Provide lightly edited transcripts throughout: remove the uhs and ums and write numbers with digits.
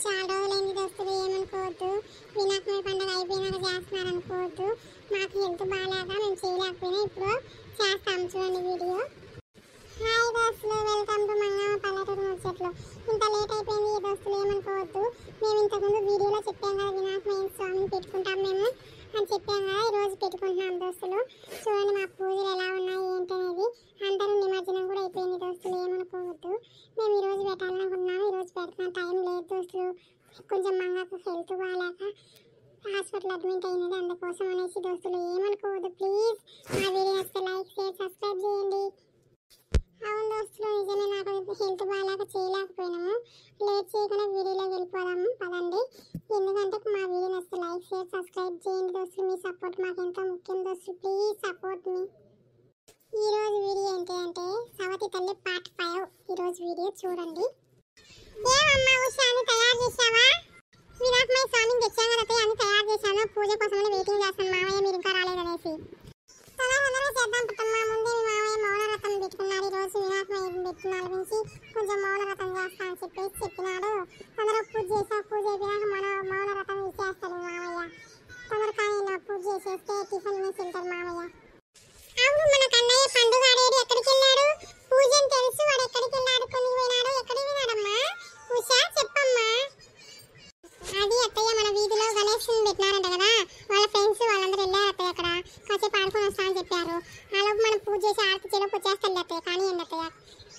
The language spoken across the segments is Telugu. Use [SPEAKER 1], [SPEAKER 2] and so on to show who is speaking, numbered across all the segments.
[SPEAKER 1] చాలా రోజులైంది దోస్తులు, ఏమనుకోవద్దు. వినాయకుని పండుగ అయిపోయినాక చేస్తున్నారు అనుకోవద్దు. మాకు హెల్త్ బాగాలేక మేము చేయలేకపోయినా ఇప్పుడు చేస్తాం, చూడండి వీడియో. హాయ్ దోస్తులు, వెల్కమ్ టు మంగమ్మ పల్లెటూరు ముచ్చట్లు. ఇంత లేట్ అయిపోయింది దోస్తులు, ఏమనుకోవద్దు. మేము ఇంతకుముందు వీడియోలో చెప్పాం కదా వినాయకుని స్వామిని పెట్టుకుంటాం మేము అని చెప్పాం కదా, ఈరోజు పెట్టుకుంటున్నాం దోస్తులు. చూడండి మా పూజలు ఎలా ఉన్నాయి ఏంటనేది. అందరూ నిమజ్జనం కూడా అయిపోయింది దోస్తులు, ఏమనుకోవద్దు. మేము ఈరోజు పెట్టాలనుకుంటున్నాము, ఈరోజు పెడుతున్న టైం లేదు దోస్తులు. కొంచెం మంగకు హెల్త్ బాగాలేక హాస్పిటల్ అడ్మిట్ అయినది, అందుకోసం అనేసి దోస్తులు ఏమనుకోవద్దు. ప్లీజ్ మా వీడియో వస్తే లైక్ షేర్ సబ్స్క్రైబ్ చేయండి. అవును దోస్తులు, నిజమే, నాకు హెల్త్ బాగాలేక చేయలేకపోయినాము. లేట్ చేయకుండా వీడియోలోకి వెళ్ళిపోదాము పదండి. ఎందుకంటే మా వీడియో వస్తే లైక్ షేర్ సబ్స్క్రైబ్ చేయండి దోస్తులు. మీ సపోర్ట్ మాకు ఎంతో ముఖ్యం దోస్తులు, ప్లీజ్ సపోర్ట్ మీ. ఈరోజు వీడియో ఏంటి అంటే సవతి తల్లి పార్ట్ 5. ఈరోజు వీడియో చూడండి. ఏమమ్మా ఉషా, అన్ని తయారు చేసావా? వినాయకుని స్వామిని తెచ్చాం కదా, అన్ని తయారు చేశాను. పూజ కోసమని వెయిటింగ్ చేస్తాను. మామయ్య మీరు ఇంకా రాలేదనేసి తొందరగా చేద్దాం పుట్టమ్మా. ముందే మీ మామయ్య మౌనవ్రతం పెట్టుకున్నాడు. ఈరోజు వినాయకుని పెట్టినాడు నుంచి కొంచెం మౌనవ్రతం చేస్తా అని చెప్పేసి చెప్పినాడు. తొందరగా పూజ చేసా, పూజ అయిపోయాక మౌనవ్రతం ఇచ్చేస్తాడు మామయ్య. తొందరగా పూజ చేసేస్తే టిఫిన్ వేసి వెళ్తాడు మామయ్య. అవును, మన కన్నయ్య పండుగ ఆడేడు ఎక్కడికి వెళ్ళాడు? పూజ అని తెలుసు, వాడు ఎక్కడికి వెళ్ళాడు, కొని పోయినాడు, ఎక్కడికి పోయినాడమ్మా? ఉషా చెప్పమ్మా. అది అత్తయ్య, మన వీధిలో గణేష్ పెట్టినారంట కదా, వాళ్ళ ఫ్రెండ్స్ వాళ్ళందరూ వెళ్ళారు అత్తయ్య. అక్కడ కాసేపు ఆడుకొని వస్తా అని చెప్పారు. ఆలోపు మనం పూజ చేసి ఆర్తి చేయలోపు వచ్చేస్తాను అత్తయ్య. కానివ్వండి అత్తయ్య.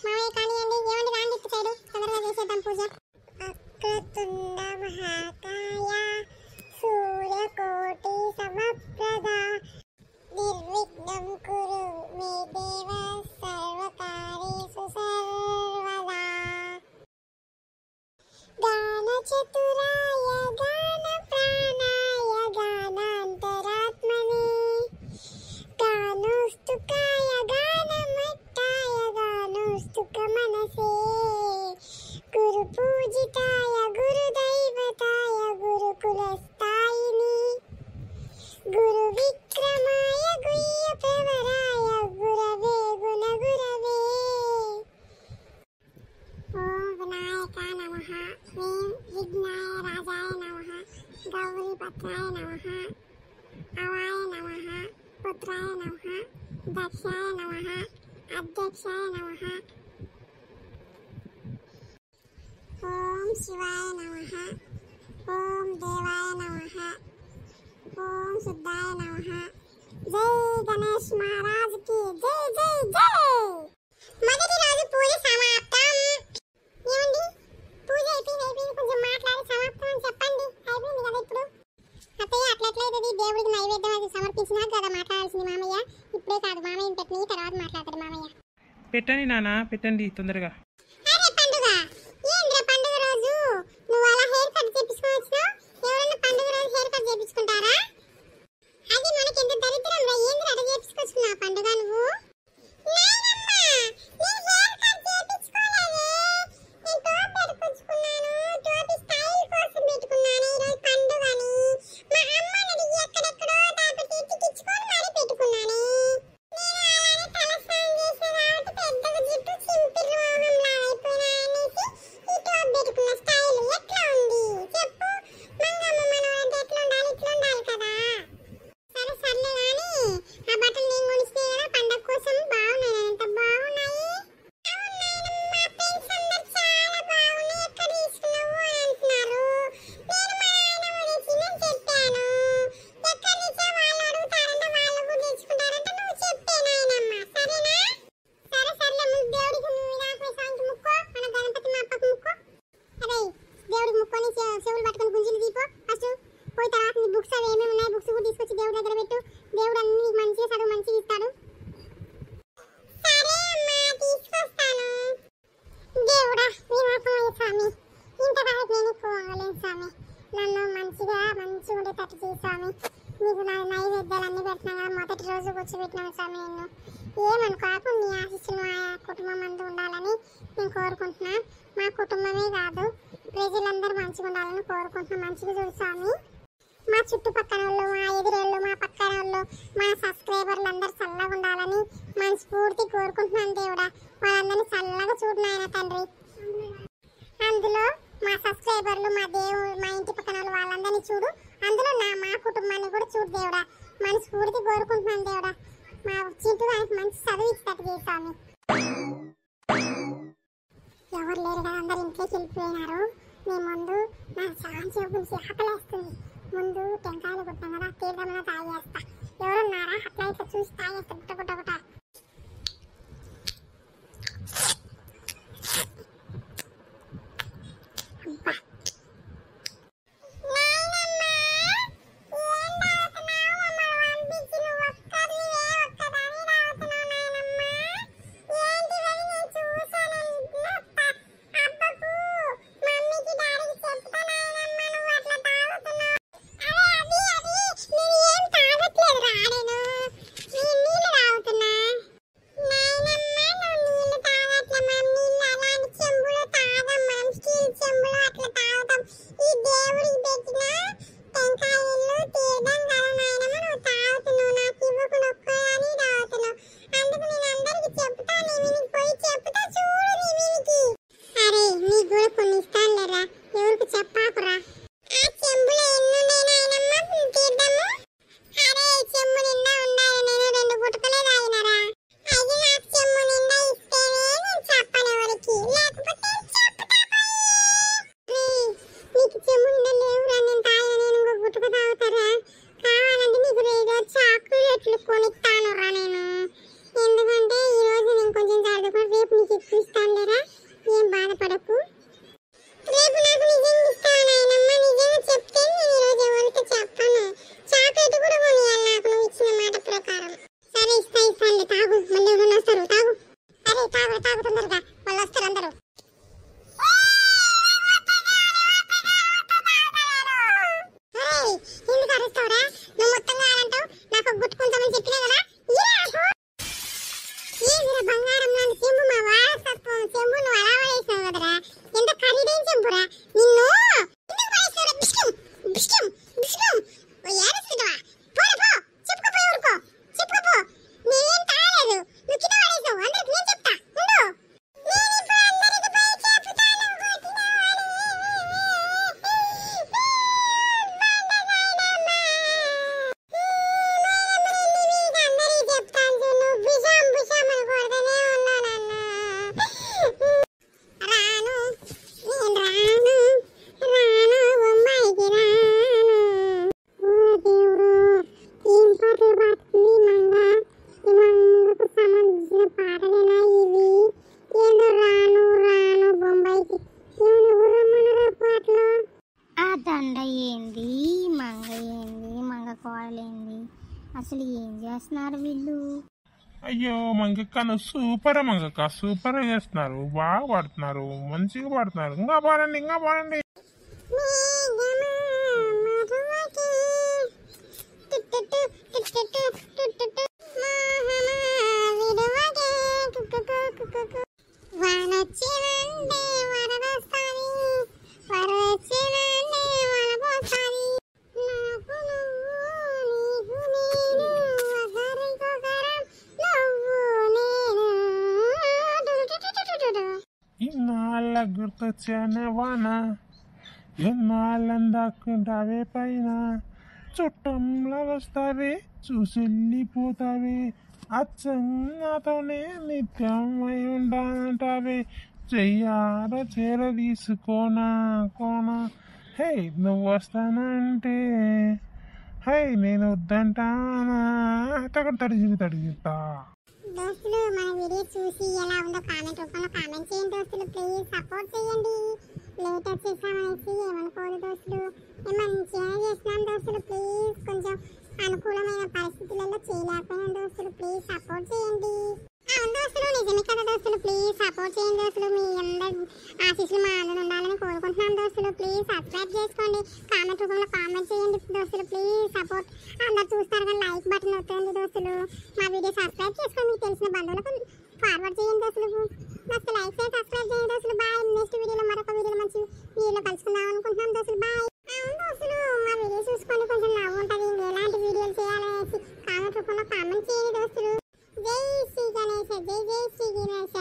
[SPEAKER 1] మామయ్య కానివ్వండి, ఏమండి రాండి ఇటు సైడు, తొందరగా చేసేద్దాం పూజ. అక్రతుండ మహాకాయ సూర్యకోటి సమప్రద నిర్విఘ్నం కురు మే దేవ సర్వకార్యేషు సర్వదా. గాన చతురాయ గాన ప్రాణాయ గానాంతరాత్మనే గానోస్తుకాయ గానమట్టాయ గానోస్తుక మనసే గురు పూజితాయ గురుదైవతాయ గురుకులస్థాయిని గురు విక్రమాయ గుయ్య ప్రవరాయ గురవే గుణ గురవే. ఓం వినాయకాయ నమః, శ్రీం విఘ్నాయ రాజాయ నమః, గౌరీపత్రాయ నమః, అవాయ నమః, పుత్రాయ నమః, దక్షాయ నమః, అధ్యక్షాయ నమః. ఓం శివాయ నమః, ఓం దేవాయ నమః, ఓం శుద్ధాయ నమః. జై గణేష్ మహారాజ్ కి జై జై జై. మొదటి రోజు పూజ సమాప్తం. ఏమండి, పూజ అయిపోయింది, కొంచెం మాట్లాడి సమాప్తం అని చెప్పండి. అయిపోయింది కదా ఇప్పుడు. అత్తయ్య అట్లట్లయితుంది, దేవుడికి నైవేద్యం అది సమర్పించినాక కదా మాట్లాడాల్సింది మామయ్య. ఇప్పుడే కాదు, మామయ్యని పెట్టిన తర్వాత మాట్లాడతాడు మామయ్య.
[SPEAKER 2] పెట్టండి నాన్న, పెట్టండి తొందరగా.
[SPEAKER 1] అరే పండుగ, ఏంద్రా పండుగ రోజు నువ్వు అలా హెయిర్ కట్ చేపించుకొని వచ్చినావు? ఎవరన్నా పండుగ రోజు హెయిర్ కట్ చేపించుకుంటారా? అది మనకి ఎంత దరిద్రం రా. ఏంద్రా అట్లా చేపించుకొచ్చుకున్నావు పండుగ నువ్వు? చెవులు పట్టుకొని గుంజిలు దీపో ఫస్ట్. పోయి తర్వాత నీ బుక్స్ అవి ఏమేమి ఉన్నాయి బుక్స్ కూడా తీసుకొచ్చి దేవుడి దగ్గర పెట్టు. దేవుడు అన్ని మంచిగా చదువు మంచిగా ఇస్తాడు. సరే అమ్మా, తీసుకొస్తాను. దేవుడా వినాయకమయ్య స్వామి, ఇంతవరకు నేను పోగలేను స్వామి. నన్ను మంచిగా ఉండేటట్టు చేయి స్వామి. నీకు నా నైవేద్యాలన్నీ పెట్టినా కదా, మొదటి రోజు కూర్చోబెట్టినాను స్వామి. నిన్ను ఏమనుకోకు, నీ ఆశీస్సులు మా కుటుంబం అంతా ఉండాలని నేను కోరుకుంటున్నా. మా కుటుంబమే కాదు, ప్రజలందరూ మంచిగా ఉండాలని కోరుకుంటున్నా. మంచిగా చూడు స్వామి. మా చుట్టుపక్కల వాళ్ళు, మా ఎదురేళ్ళు, మా పక్కన వాళ్ళు, మా సబ్స్క్రైబర్లు అందరూ చల్లగా ఉండాలని మనస్ఫూర్తి కోరుకుంటున్నాను దేవుడా. వాళ్ళందరినీ చల్లగా చూడు నాయన తండ్రి. అందులో మా సబ్స్క్రైబర్లు, మా దేవుడు మా ఇంటి పక్కన వాళ్ళందరినీ చూడు, అందులో మా కుటుంబాన్ని కూడా చూడు దేవుడా. మనస్ఫూర్తి కోరుకుంటున్నాను దేవుడా, మా చింటూ గారికి మంచి చదువు ఇచ్చేటట్టు చేస్తాను. ఎవరు లేరు కదా, అందరు ఇంట్లోకి వెళ్ళిపోయినారు. నేను ముందు నా సాంచి గురించి ఆకలేస్తుంది. ముందు టెంకాయలు కొట్టాం కదా, తీర్థంలో తాగేస్తా. ఎవరున్నారా అట్లా ఇట్లా చూసి తాగేస్తా గుట్ట గుట్ట గుట్ట. అసలు ఏం చేస్తున్నారు వీళ్ళు?
[SPEAKER 2] అయ్యో మంగక్క, సూపర్ మంగక్క, సూపర్ చేస్తున్నారు, బాగా పాడుతున్నారు, మంచిగా పాడుతున్నారు. ఇంకా పాడండి, ఇంకా పాడండి. ఇన్నాళ్ళ గుర్తొచ్చానే వాన, ఎన్నాళ్ళందాకుంటావే పైన, చుట్టంలో వస్తావే చూసెళ్ళిపోతావే, అచ్చంగాతోనే నిత్యం అయి ఉంటానంటావే, చెయ్యార చేర తీసుకోనా కోనా, హే నువ్వు వస్తానంటే హై నేను వద్దంటానా, తడిగితా.
[SPEAKER 1] దోస్తులు మన వీడియో చూసి ఎలా ఉందో కామెంట్ రూపంలో కామెంట్ చేయండి దోస్తులు. ప్లీజ్ సపోర్ట్ చేయండి. లేట్ వచ్చేసామనేసి ఏమనుకోదు దోస్తులు, మేము మంచిగా చేస్తున్నాం దోస్తులు. ప్లీజ్ కొంచెం అనుకూలమైన పరిస్థితులలో చేయలేకపోయినా దోస్తులు, ప్లీజ్ సపోర్ట్ చేయండి. అవును దోస్తులు, నిజమే కదా దోస్తులు, ప్లీజ్ సపోర్ట్ చేయండి దోస్తులు. మీ అందరి ఆశీస్సులు మా అందరూ ఉండాలని కోరుకుంటున్నాం దోస్తులు. ప్లీజ్ సబ్స్క్రైబ్ చేసుకోండి, కామెంట్ రూపంలో కామెంట్ చేయండి దోస్తులు. Please support. అందరు చూస్తారు కానీ లైక్ బటన్ వస్తుంది దోస్తులు. మా వీడియో సబ్స్క్రైబ్ చేసుకొని మీకు తెలిసిన బంధువులకు ఫార్వర్డ్ చేయండి దోస్తులు. దోస్తులు లైక్ చేసి సబ్స్క్రైబ్ చేయండి దోస్తులు. బాయ్. నెక్స్ట్ వీడియోలో మరొక వీడియోలో మంచి వీడియోలో కలుసుకుందాం అనుకుంటున్నాం దోస్తులు. బాయ్. అవును దోస్తులు, మా వీడియో చూసుకొని కొంచెం నవ్వు ఉంటుంది. ఎలాంటి వీడియోలు చేయాలనేసి కామెంట్ రూపంలో కామెంట్ చేయండి దోస్తులు. జై శ్రీ గణేశ, జై జై శ్రీ గణేశ.